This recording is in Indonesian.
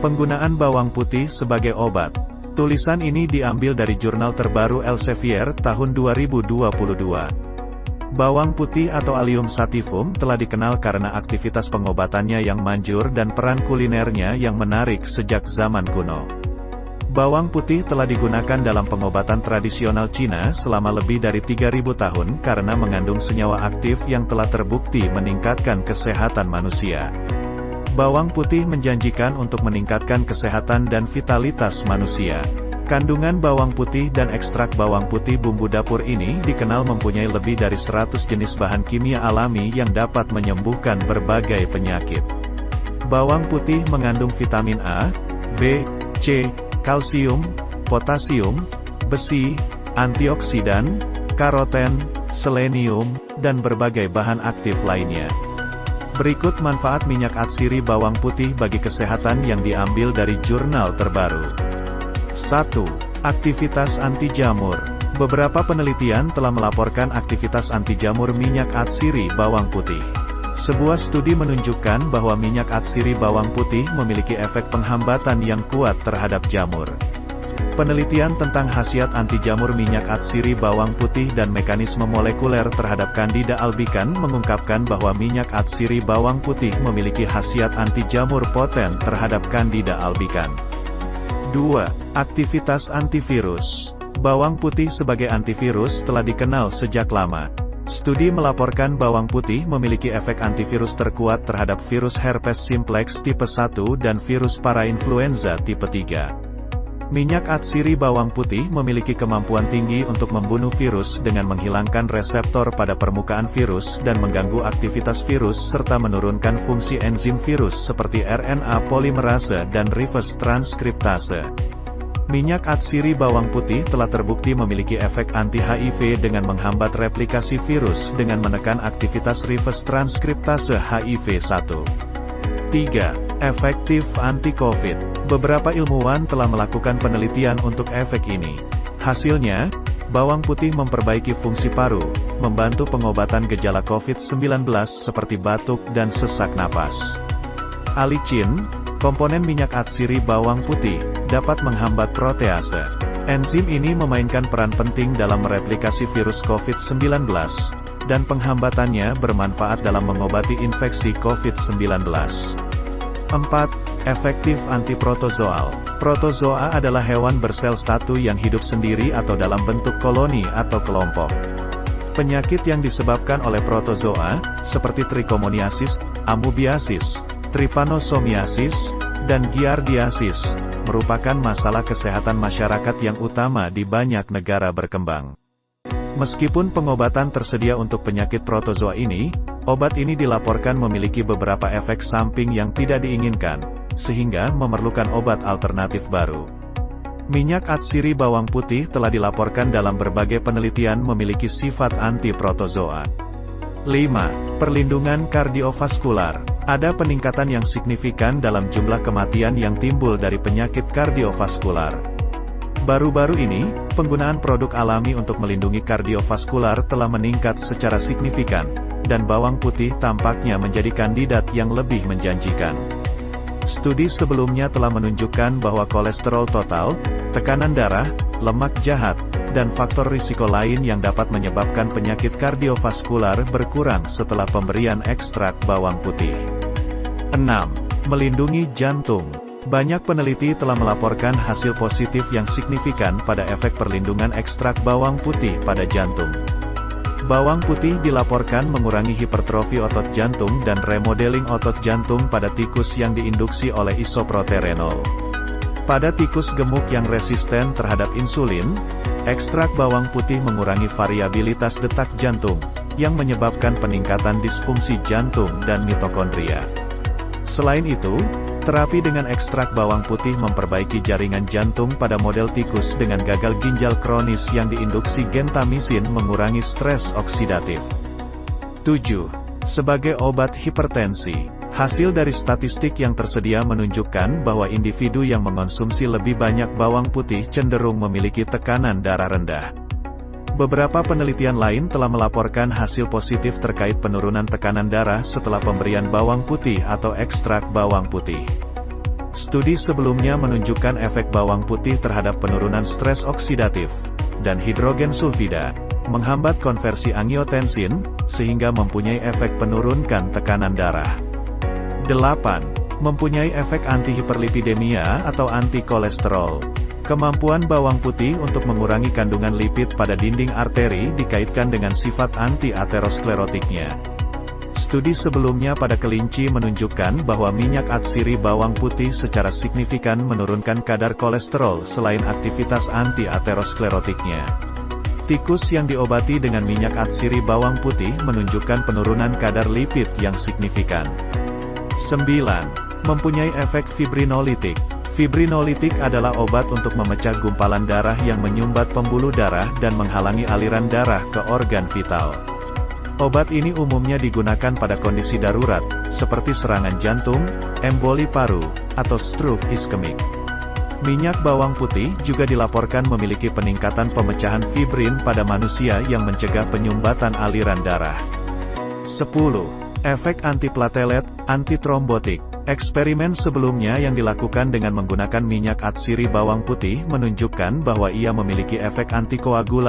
Penggunaan bawang putih sebagai obat. Tulisan ini diambil dari jurnal terbaru Elsevier tahun 2022. Bawang putih atau Allium sativum telah dikenal karena aktivitas pengobatannya yang manjur dan peran kulinernya yang menarik sejak zaman kuno. Bawang putih telah digunakan dalam pengobatan tradisional Cina selama lebih dari 3.000 tahun karena mengandung senyawa aktif yang telah terbukti meningkatkan kesehatan manusia. Bawang putih menjanjikan untuk meningkatkan kesehatan dan vitalitas manusia. Kandungan bawang putih dan ekstrak bawang putih bumbu dapur ini dikenal mempunyai lebih dari 100 jenis bahan kimia alami yang dapat menyembuhkan berbagai penyakit. Bawang putih mengandung vitamin A, B, C, kalsium, potasium, besi, antioksidan, karoten, selenium, dan berbagai bahan aktif lainnya. Berikut manfaat minyak atsiri bawang putih bagi kesehatan yang diambil dari jurnal terbaru. 1. Aktivitas anti jamur. Beberapa penelitian telah melaporkan aktivitas anti jamur minyak atsiri bawang putih. Sebuah studi menunjukkan bahwa minyak atsiri bawang putih memiliki efek penghambatan yang kuat terhadap jamur. Penelitian tentang khasiat anti jamur minyak atsiri bawang putih dan mekanisme molekuler terhadap Candida albicans mengungkapkan bahwa minyak atsiri bawang putih memiliki khasiat anti jamur poten terhadap Candida albicans. 2. Aktivitas antivirus. Bawang putih sebagai antivirus telah dikenal sejak lama. Studi melaporkan bawang putih memiliki efek antivirus terkuat terhadap virus herpes simplex tipe 1 dan virus parainfluenza tipe 3. Minyak atsiri bawang putih memiliki kemampuan tinggi untuk membunuh virus dengan menghilangkan reseptor pada permukaan virus dan mengganggu aktivitas virus serta menurunkan fungsi enzim virus seperti RNA polimerase dan reverse transkriptase. Minyak atsiri bawang putih telah terbukti memiliki efek anti-HIV dengan menghambat replikasi virus dengan menekan aktivitas reverse transkriptase HIV-1. 3. Efektif anti-COVID. Beberapa ilmuwan telah melakukan penelitian untuk efek ini. Hasilnya, bawang putih memperbaiki fungsi paru, membantu pengobatan gejala COVID-19 seperti batuk dan sesak napas. Allicin, komponen minyak atsiri bawang putih, dapat menghambat protease. Enzim ini memainkan peran penting dalam mereplikasi virus COVID-19, dan penghambatannya bermanfaat dalam mengobati infeksi COVID-19. 4. Efektif antiprotozoal. Protozoa adalah hewan bersel satu yang hidup sendiri atau dalam bentuk koloni atau kelompok. Penyakit yang disebabkan oleh protozoa, seperti trichomoniasis, amoebiasis, trypanosomiasis, dan giardiasis, merupakan masalah kesehatan masyarakat yang utama di banyak negara berkembang. Meskipun pengobatan tersedia untuk penyakit protozoa ini, obat ini dilaporkan memiliki beberapa efek samping yang tidak diinginkan, sehingga memerlukan obat alternatif baru. Minyak atsiri bawang putih telah dilaporkan dalam berbagai penelitian memiliki sifat anti-protozoa. 5. Perlindungan kardiovaskular. Ada peningkatan yang signifikan dalam jumlah kematian yang timbul dari penyakit kardiovaskular. Baru-baru ini, penggunaan produk alami untuk melindungi kardiovaskular telah meningkat secara signifikan, dan bawang putih tampaknya menjadi kandidat yang lebih menjanjikan. Studi sebelumnya telah menunjukkan bahwa kolesterol total, tekanan darah, lemak jahat, dan faktor risiko lain yang dapat menyebabkan penyakit kardiovaskular berkurang setelah pemberian ekstrak bawang putih. 6. Melindungi jantung. Banyak peneliti telah melaporkan hasil positif yang signifikan pada efek perlindungan ekstrak bawang putih pada jantung. Bawang putih dilaporkan mengurangi hipertrofi otot jantung dan remodeling otot jantung pada tikus yang diinduksi oleh isoproterenol. Pada tikus gemuk yang resisten terhadap insulin, ekstrak bawang putih mengurangi variabilitas detak jantung, yang menyebabkan peningkatan disfungsi jantung dan mitokondria. Selain itu, terapi dengan ekstrak bawang putih memperbaiki jaringan jantung pada model tikus dengan gagal ginjal kronis yang diinduksi gentamisin mengurangi stres oksidatif. 7. Sebagai obat hipertensi. Hasil dari statistik yang tersedia menunjukkan bahwa individu yang mengonsumsi lebih banyak bawang putih cenderung memiliki tekanan darah rendah. Beberapa penelitian lain telah melaporkan hasil positif terkait penurunan tekanan darah setelah pemberian bawang putih atau ekstrak bawang putih. Studi sebelumnya menunjukkan efek bawang putih terhadap penurunan stres oksidatif dan hidrogen sulfida, menghambat konversi angiotensin, sehingga mempunyai efek penurunkan tekanan darah. 8. Mempunyai efek antihiperlipidemia atau anti-kolesterol. Kemampuan bawang putih untuk mengurangi kandungan lipid pada dinding arteri dikaitkan dengan sifat anti-aterosklerotiknya. Studi sebelumnya pada kelinci menunjukkan bahwa minyak atsiri bawang putih secara signifikan menurunkan kadar kolesterol selain aktivitas anti-aterosklerotiknya. Tikus yang diobati dengan minyak atsiri bawang putih menunjukkan penurunan kadar lipid yang signifikan. 9. Mempunyai efek fibrinolitik. Fibrinolitik adalah obat untuk memecah gumpalan darah yang menyumbat pembuluh darah dan menghalangi aliran darah ke organ vital. Obat ini umumnya digunakan pada kondisi darurat, seperti serangan jantung, emboli paru, atau stroke iskemik. Minyak bawang putih juga dilaporkan memiliki peningkatan pemecahan fibrin pada manusia yang mencegah penyumbatan aliran darah. 10. Efek antiplatelet, antitrombotik. Eksperimen sebelumnya yang dilakukan dengan menggunakan minyak atsiri bawang putih menunjukkan bahwa ia memiliki efek antikoagulan